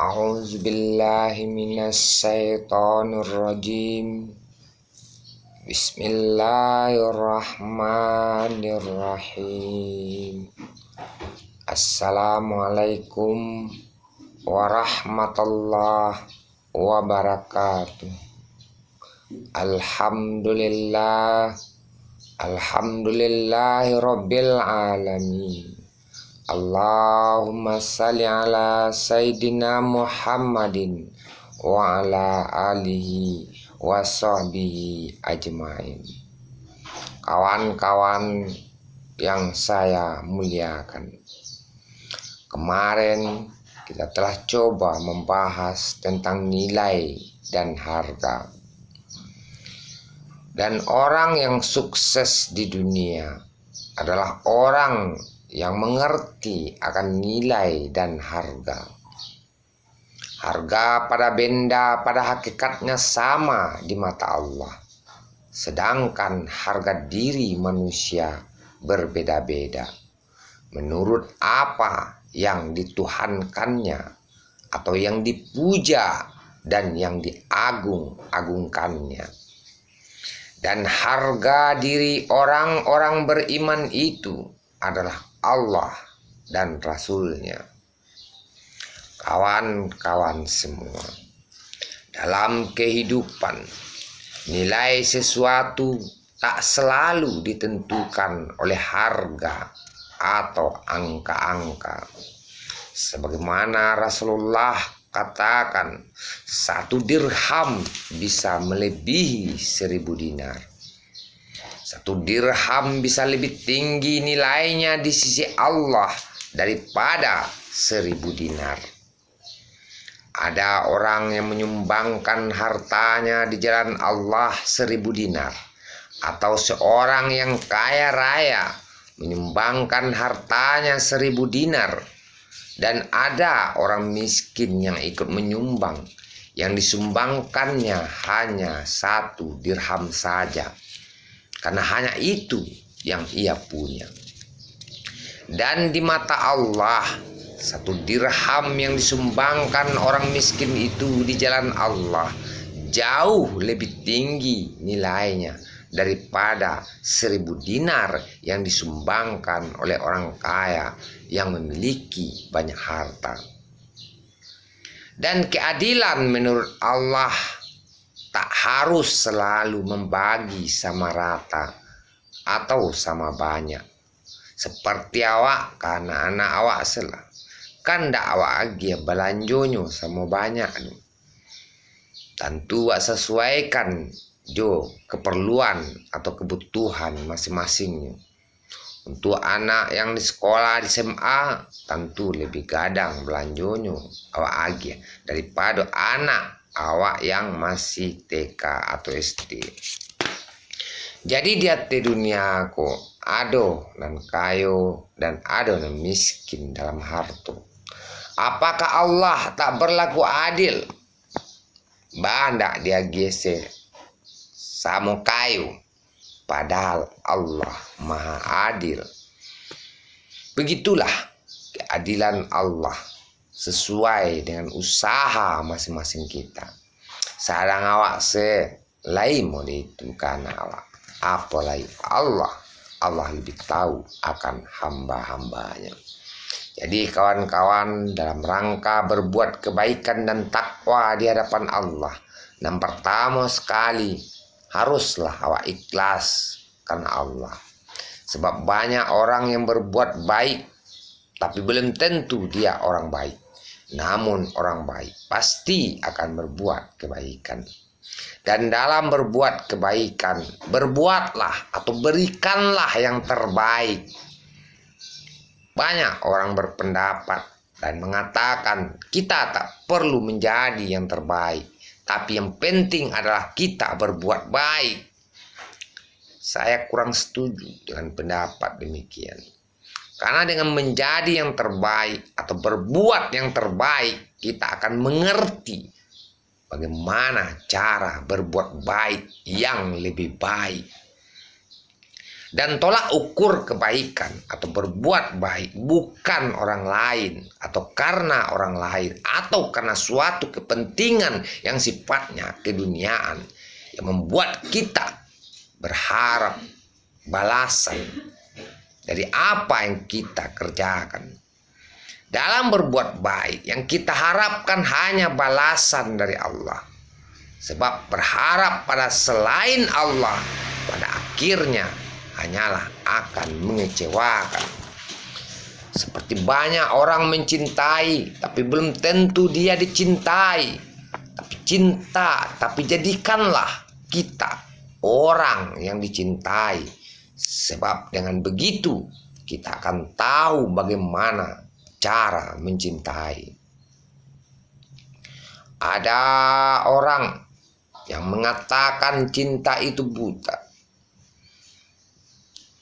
A'udzu billahi minasyaitonir rajim. Bismillahirrahmanirrahim. Assalamualaikum warahmatullahi wabarakatuh. Alhamdulillahi rabbil alamin. Allahumma salli ala Sayyidina Muhammadin wa ala alihi wa sahbihi ajmain. Kawan-kawan yang saya muliakan, kemarin kita telah coba membahas tentang nilai dan harga. Dan orang yang sukses di dunia adalah orang yang mengerti akan nilai dan harga. Harga pada benda pada hakikatnya sama di mata Allah, sedangkan harga diri manusia berbeda-beda menurut apa yang dituhankannya atau yang dipuja dan yang diagung-agungkannya. Dan harga diri orang-orang beriman itu adalah Allah dan Rasul-Nya. Kawan-kawan semua, dalam kehidupan nilai sesuatu tak selalu ditentukan oleh harga atau angka-angka. Sebagaimana Rasulullah katakan, 1 dirham bisa melebihi 1000 dinar. 1 dirham bisa lebih tinggi nilainya di sisi Allah daripada 1000 dinar. Ada orang yang menyumbangkan hartanya di jalan Allah 1000 dinar, atau seorang yang kaya raya menyumbangkan hartanya 1000 dinar, dan ada orang miskin yang ikut menyumbang, yang disumbangkannya hanya 1 dirham saja, karena hanya itu yang ia punya. Dan di mata Allah, 1 dirham yang disumbangkan orang miskin itu di jalan Allah jauh lebih tinggi nilainya daripada 1000 dinar yang disumbangkan oleh orang kaya yang memiliki banyak harta. Dan keadilan menurut Allah tak harus selalu membagi sama rata atau sama banyak. Seperti awak, karena anak awak selah, kan dak awak agi belanjonyo sama banyak. Tentu awak sesuaikan jo keperluan atau kebutuhan masing-masingnya. Untuk anak yang di sekolah di SMA, tentu lebih gadang belanjonyo awak agi daripada anak awak yang masih TK atau SD. Jadi di hati dunia aku ado dan kayo dan ado dan miskin dalam harta. Apakah Allah tak berlaku adil? Bandak dia gese sama kayu, padahal Allah maha adil. Begitulah keadilan Allah sesuai dengan usaha masing-masing kita. Sarang awak lain mau itu karena awak, apalagi Allah lebih tahu akan hamba-hambanya. Jadi kawan-kawan, dalam rangka berbuat kebaikan dan takwa di hadapan Allah, yang pertama sekali haruslah awak ikhlas karena Allah. Sebab banyak orang yang berbuat baik, tapi belum tentu dia orang baik. Namun orang baik pasti akan berbuat kebaikan. Dan dalam berbuat kebaikan, berbuatlah atau berikanlah yang terbaik. Banyak orang berpendapat dan mengatakan kita tak perlu menjadi yang terbaik, tapi yang penting adalah kita berbuat baik. Saya kurang setuju dengan pendapat demikian. Karena dengan menjadi yang terbaik atau berbuat yang terbaik, kita akan mengerti bagaimana cara berbuat baik yang lebih baik. Dan tolak ukur kebaikan atau berbuat baik bukan orang lain atau karena orang lain atau karena suatu kepentingan yang sifatnya keduniaan yang membuat kita berharap balasan dari apa yang kita kerjakan. Dalam berbuat baik yang kita harapkan hanya balasan dari Allah. Sebab berharap pada selain Allah pada akhirnya hanyalah akan mengecewakan. Seperti banyak orang mencintai, tapi belum tentu dia dicintai. Tapi cinta, tapi jadikanlah kita orang yang dicintai. Sebab dengan begitu kita akan tahu bagaimana cara mencintai. Ada orang yang mengatakan cinta itu buta.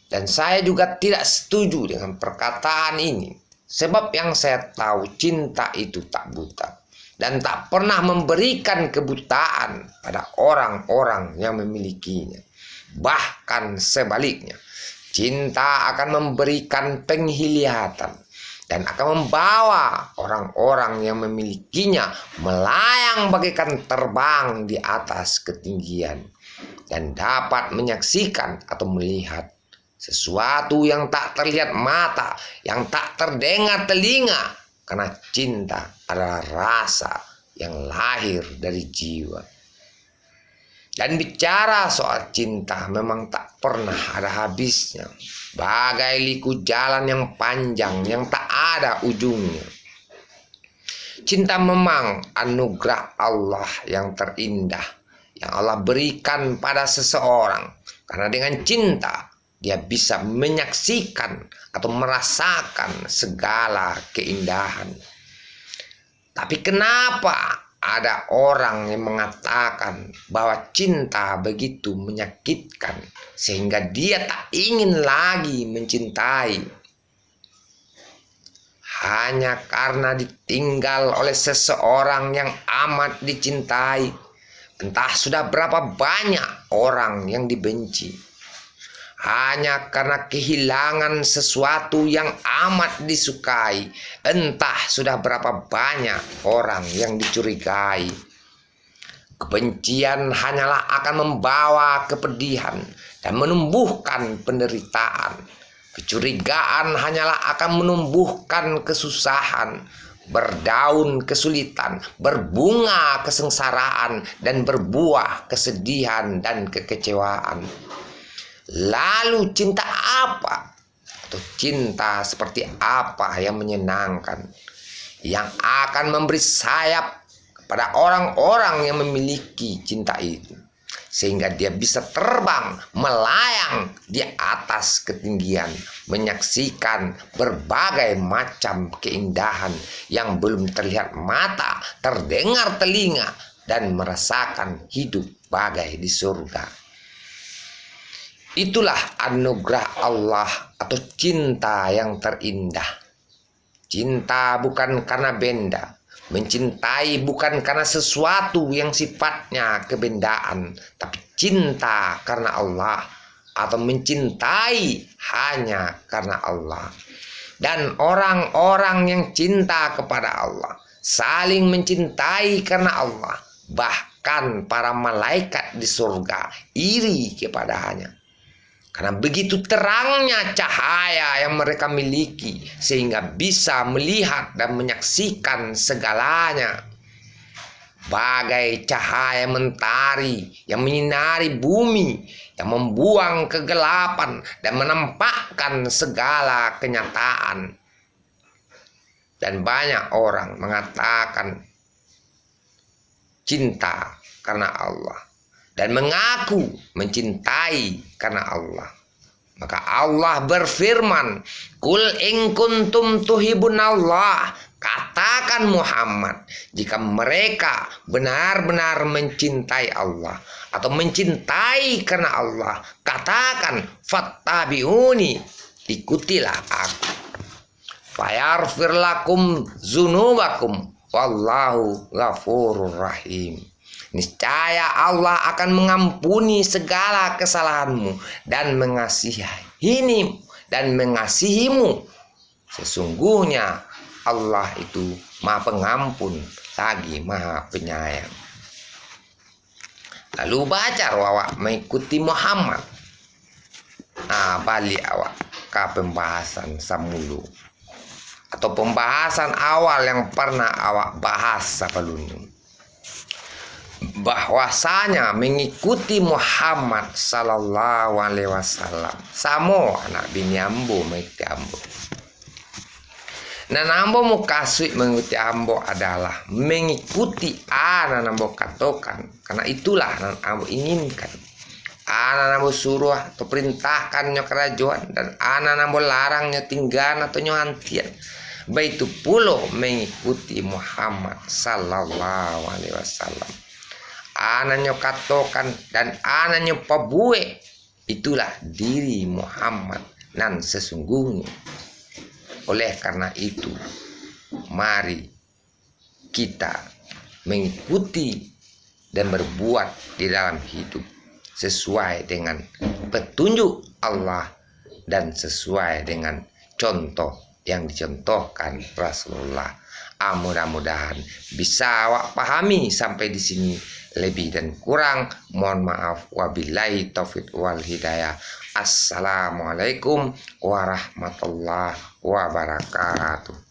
Dan saya juga tidak setuju dengan perkataan ini. Sebab yang saya tahu cinta itu tak buta. Dan tak pernah memberikan kebutaan pada orang-orang yang memilikinya. Bahkan sebaliknya, cinta akan memberikan penglihatan. Dan akan membawa orang-orang yang memilikinya melayang bagaikan terbang di atas ketinggian. Dan dapat menyaksikan atau melihat sesuatu yang tak terlihat mata, yang tak terdengar telinga. Karena cinta adalah rasa yang lahir dari jiwa. Dan bicara soal cinta memang tak pernah ada habisnya. Bagai liku jalan yang panjang yang tak ada ujungnya. Cinta memang anugerah Allah yang terindah yang Allah berikan pada seseorang. Karena dengan cinta dia bisa menyaksikan atau merasakan segala keindahan. Tapi kenapa ada orang yang mengatakan bahwa cinta begitu menyakitkan sehingga dia tak ingin lagi mencintai? Hanya karena ditinggal oleh seseorang yang amat dicintai. Entah sudah berapa banyak orang yang dibenci. Hanya karena kehilangan sesuatu yang amat disukai. Entah sudah berapa banyak orang yang dicurigai. Kebencian hanyalah akan membawa kepedihan dan menumbuhkan penderitaan. Kecurigaan hanyalah akan menumbuhkan kesusahan, berdaun kesulitan, berbunga kesengsaraan, dan berbuah kesedihan dan kekecewaan. Lalu cinta apa? Atau cinta seperti apa yang menyenangkan? Yang akan memberi sayap kepada orang-orang yang memiliki cinta itu. Sehingga dia bisa terbang, melayang di atas ketinggian. Menyaksikan berbagai macam keindahan yang belum terlihat mata, terdengar telinga. Dan merasakan hidup bagai di surga. Itulah anugerah Allah atau cinta yang terindah. Cinta bukan karena benda. Mencintai bukan karena sesuatu yang sifatnya kebendaan. Tapi cinta karena Allah. Atau mencintai hanya karena Allah. Dan orang-orang yang cinta kepada Allah saling mencintai karena Allah. Bahkan para malaikat di surga iri kepadanya. Karena begitu terangnya cahaya yang mereka miliki sehingga bisa melihat dan menyaksikan segalanya. Bagai cahaya mentari yang menyinari bumi, yang membuang kegelapan dan menampakkan segala kenyataan. Dan banyak orang mengatakan cinta karena Allah. Dan mengaku mencintai karena Allah. Maka Allah berfirman, Qul in kuntum tuhibunallah. Katakan Muhammad, jika mereka benar-benar mencintai Allah atau mencintai karena Allah, katakan fattabi'uni, ikutilah aku. Fayaghfir lakum dzunubakum wallahu ghafurur rahim. Niscaya Allah akan mengampuni segala kesalahanmu dan mengasihimu. Sesungguhnya Allah itu Maha Pengampun lagi Maha Penyayang. Lalu baca awak mengikuti Muhammad. Balik awak ke pembahasan samulu atau pembahasan awal yang pernah awak bahas sebelumnya, bahwasanya mengikuti Muhammad sallallahu alaihi wasallam samo anak bini ambo mengikuti ambo. Nah, ambo mau kasih mengikuti ambo adalah mengikuti nambo katakan, karena itulah nan ambo inginkan. Nambo suruh atau perintahkannya kerajaan, dan nambo larangnya tinggal atau nyohantian. Baitu pulo mengikuti Muhammad sallallahu alaihi wasallam. Anaknya katakan dan anaknya pabue, itulah diri Muhammad nan sesungguhnya. Oleh karena itu, mari kita mengikuti dan berbuat di dalam hidup sesuai dengan petunjuk Allah dan sesuai dengan contoh yang dicontohkan Rasulullah. Mudah-mudahan bisa awak pahami sampai di sini. Lebih dan kurang mohon maaf. Wabillahi taufiq wal hidayah. Assalamualaikum warahmatullahi wabarakatuh.